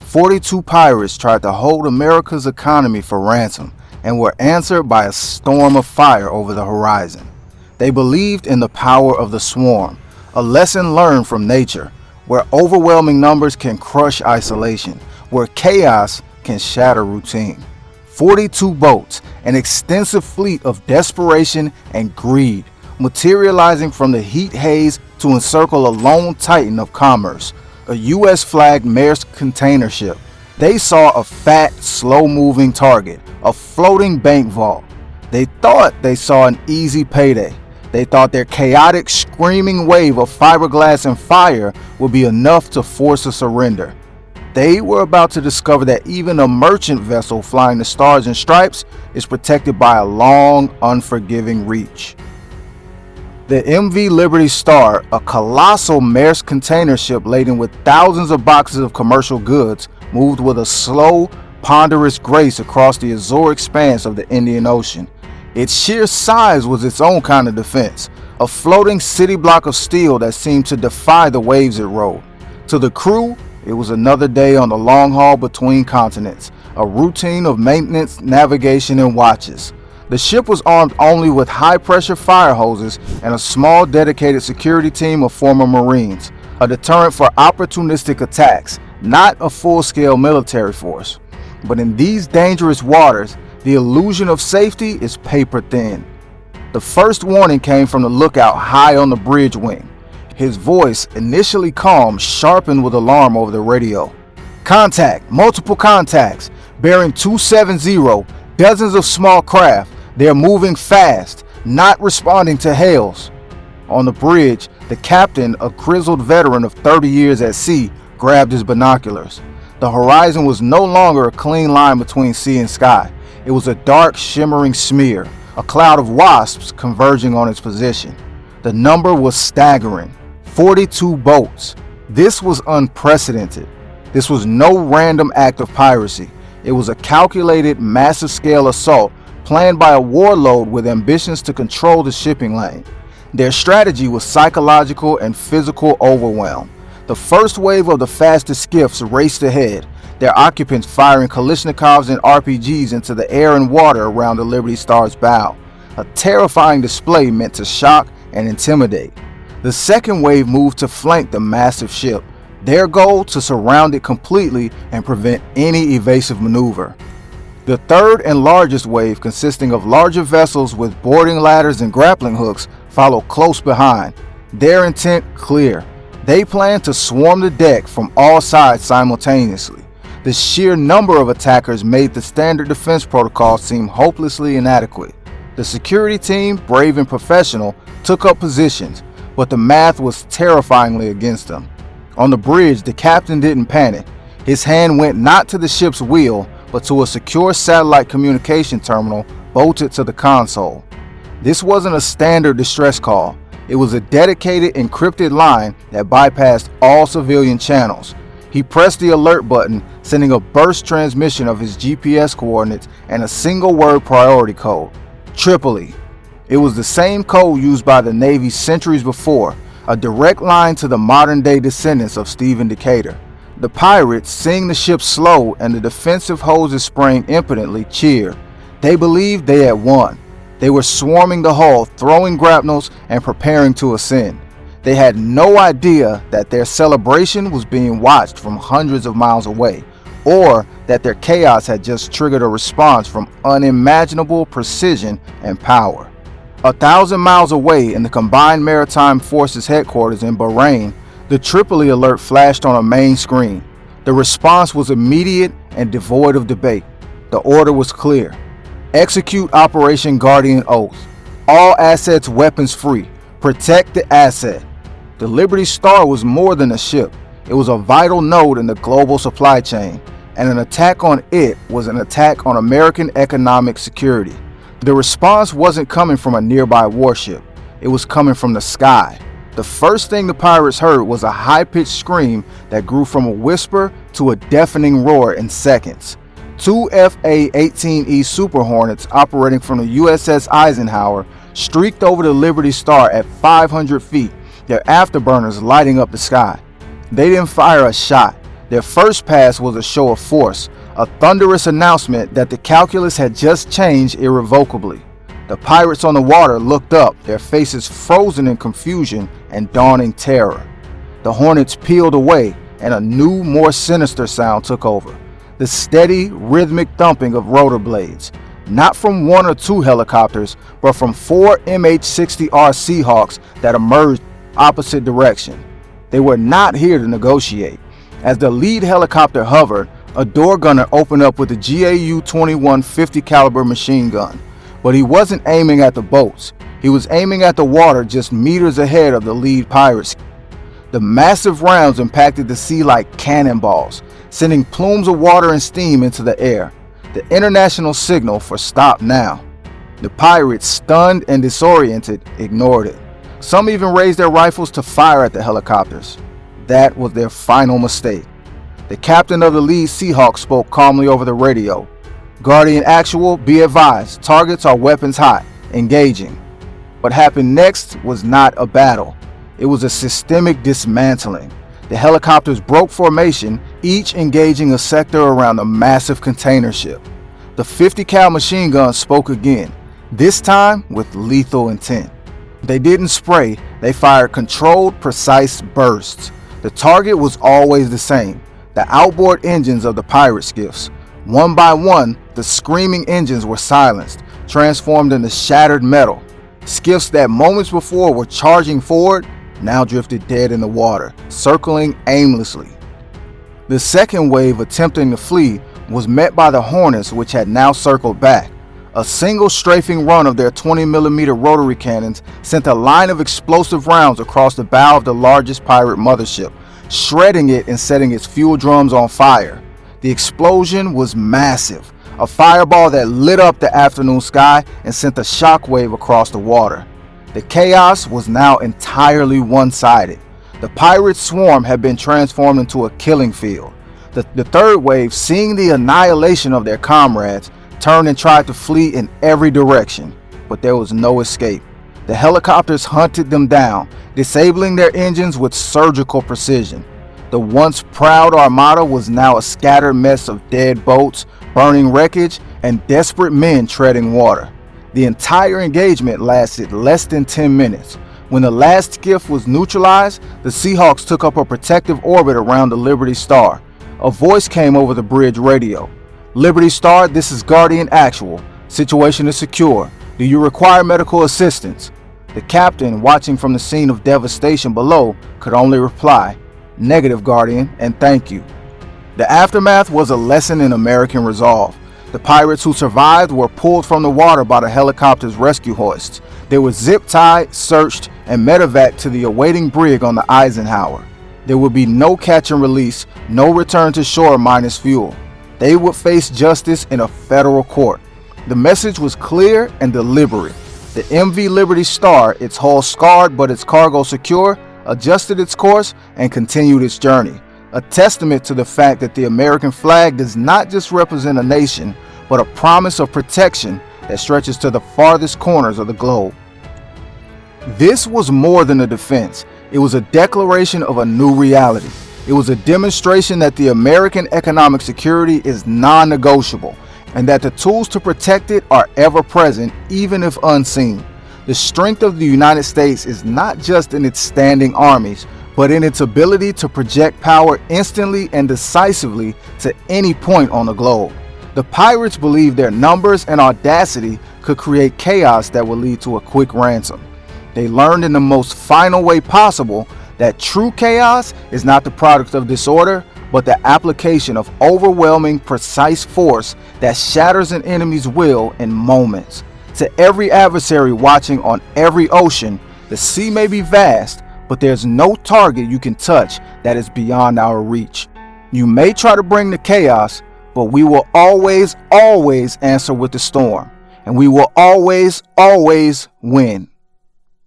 42 pirates tried to hold America's economy for ransom and were answered by a storm of fire over the horizon. They believed in the power of the swarm, a lesson learned from nature, where overwhelming numbers can crush isolation, where chaos can shatter routine. 42 boats, an extensive fleet of desperation and greed, materializing from the heat haze to encircle a lone titan of commerce, a U.S.-flagged Maersk container ship. They saw a fat, slow-moving target, a floating bank vault. They thought they saw an easy payday. They thought their chaotic, screaming wave of fiberglass and fire would be enough to force a surrender. They were about to discover that even a merchant vessel flying the stars and stripes is protected by a long, unforgiving reach. The MV Liberty Star, a colossal Maersk container ship laden with thousands of boxes of commercial goods, moved with a slow, ponderous grace across the azure expanse of the Indian Ocean. Its sheer size was its own kind of defense, a floating city block of steel that seemed to defy the waves it rode. To the crew, it was another day on the long haul between continents, a routine of maintenance, navigation, and watches. The ship was armed only with high-pressure fire hoses and a small dedicated security team of former Marines, a deterrent for opportunistic attacks, not a full-scale military force. But in these dangerous waters, the illusion of safety is paper thin. The first warning came from the lookout high on the bridge wing. His voice, initially calm, sharpened with alarm over the radio. Contact, multiple contacts, bearing 270, dozens of small craft. They're moving fast, not responding to hails. On the bridge, the captain, a grizzled veteran of 30 years at sea, grabbed his binoculars. The horizon was no longer a clean line between sea and sky. It was a dark, shimmering smear, a cloud of wasps converging on its position. The number was staggering. 42 boats. This was unprecedented. This was no random act of piracy. It was a calculated, massive-scale assault planned by a warlord with ambitions to control the shipping lane. Their strategy was psychological and physical overwhelm. The first wave of the fastest skiffs raced ahead, their occupants firing Kalashnikovs and RPGs into the air and water around the Liberty Star's bow, a terrifying display meant to shock and intimidate. The second wave moved to flank the massive ship, their goal to surround it completely and prevent any evasive maneuver. The third and largest wave, consisting of larger vessels with boarding ladders and grappling hooks, followed close behind, their intent clear. They planned to swarm the deck from all sides simultaneously. The sheer number of attackers made the standard defense protocol seem hopelessly inadequate. The security team, brave and professional, took up positions, but the math was terrifyingly against them. On the bridge, the captain didn't panic. His hand went not to the ship's wheel, but to a secure satellite communication terminal bolted to the console. This wasn't a standard distress call. It was a dedicated, encrypted line that bypassed all civilian channels. He pressed the alert button, sending a burst transmission of his GPS coordinates and a single-word priority code: Tripoli. It was the same code used by the Navy centuries before, a direct line to the modern-day descendants of Stephen Decatur. The pirates, seeing the ship slow and the defensive hoses spraying impotently, cheered. They believed they had won. They were swarming the hull, throwing grapnels, and preparing to ascend. They had no idea that their celebration was being watched from hundreds of miles away, or that their chaos had just triggered a response from unimaginable precision and power. 1,000 miles away in the Combined Maritime Forces headquarters in Bahrain, the Tripoli alert flashed on a main screen. The response was immediate and devoid of debate. The order was clear. Execute Operation Guardian Oath. All assets weapons free. Protect the asset. The Liberty Star was more than a ship. It was a vital node in the global supply chain, and an attack on it was an attack on American economic security. The response wasn't coming from a nearby warship. It was coming from the sky. The first thing the pirates heard was a high-pitched scream that grew from a whisper to a deafening roar in seconds. Two FA-18E Super Hornets operating from the USS Eisenhower streaked over the Liberty Star at 500 feet, their afterburners lighting up the sky. They didn't fire a shot. Their first pass was a show of force, a thunderous announcement that the calculus had just changed irrevocably. The pirates on the water looked up, their faces frozen in confusion and dawning terror. The Hornets peeled away, and a new, more sinister sound took over. The steady, rhythmic thumping of rotor blades, not from one or two helicopters, but from 4 MH-60R Seahawks that emerged opposite direction. They were not here to negotiate. As the lead helicopter hovered, a door gunner opened up with a GAU-21 50 caliber machine gun. But he wasn't aiming at the boats. He was aiming at the water just meters ahead of the lead pirates. The massive rounds impacted the sea like cannonballs, sending plumes of water and steam into the air. The international signal for stop now. The pirates, stunned and disoriented, ignored it. Some even raised their rifles to fire at the helicopters. That was their final mistake. The captain of the lead Seahawk spoke calmly over the radio. Guardian Actual, be advised, targets are weapons hot, engaging. What happened next was not a battle. It was a systemic dismantling. The helicopters broke formation, each engaging a sector around a massive container ship. The 50 cal machine gun spoke again, this time with lethal intent. They didn't spray, they fired controlled, precise bursts. The target was always the same, the outboard engines of the pirate skiffs. One by one, the screaming engines were silenced, transformed into shattered metal. Skiffs that moments before were charging forward now drifted dead in the water, circling aimlessly. The second wave attempting to flee was met by the Hornets, which had now circled back. A single strafing run of their 20mm rotary cannons sent a line of explosive rounds across the bow of the largest pirate mothership, shredding it and setting its fuel drums on fire. The explosion was massive, a fireball that lit up the afternoon sky and sent a shockwave across the water. The chaos was now entirely one-sided. The pirate swarm had been transformed into a killing field. The third wave, seeing the annihilation of their comrades, turned and tried to flee in every direction, but there was no escape. The helicopters hunted them down, disabling their engines with surgical precision. The once proud armada was now a scattered mess of dead boats, burning wreckage, and desperate men treading water. The entire engagement lasted less than 10 minutes. When the last skiff was neutralized, the Seahawks took up a protective orbit around the Liberty Star. A voice came over the bridge radio. Liberty Star, this is Guardian Actual. Situation is secure. Do you require medical assistance? The captain, watching from the scene of devastation below, could only reply, "Negative, Guardian, and thank you." The aftermath was a lesson in American resolve. The pirates who survived were pulled from the water by the helicopter's rescue hoists. They were zip-tied, searched, and medevaced to the awaiting brig on the Eisenhower. There would be no catch and release, no return to shore minus fuel. They would face justice in a federal court. The message was clear and deliberate. The MV Liberty Star, its hull scarred but its cargo secure, adjusted its course and continued its journey. A testament to the fact that the American flag does not just represent a nation, but a promise of protection that stretches to the farthest corners of the globe. This was more than a defense. It was a declaration of a new reality. It was a demonstration that the American economic security is non-negotiable, and that the tools to protect it are ever present, even if unseen. The strength of the United States is not just in its standing armies, but in its ability to project power instantly and decisively to any point on the globe. The pirates believed their numbers and audacity could create chaos that would lead to a quick ransom. They learned in the most final way possible that true chaos is not the product of disorder, but the application of overwhelming, precise force that shatters an enemy's will in moments. To every adversary watching on every ocean, the sea may be vast, but there's no target you can touch that is beyond our reach. You may try to bring the chaos, but we will always answer with the storm, and we will always win.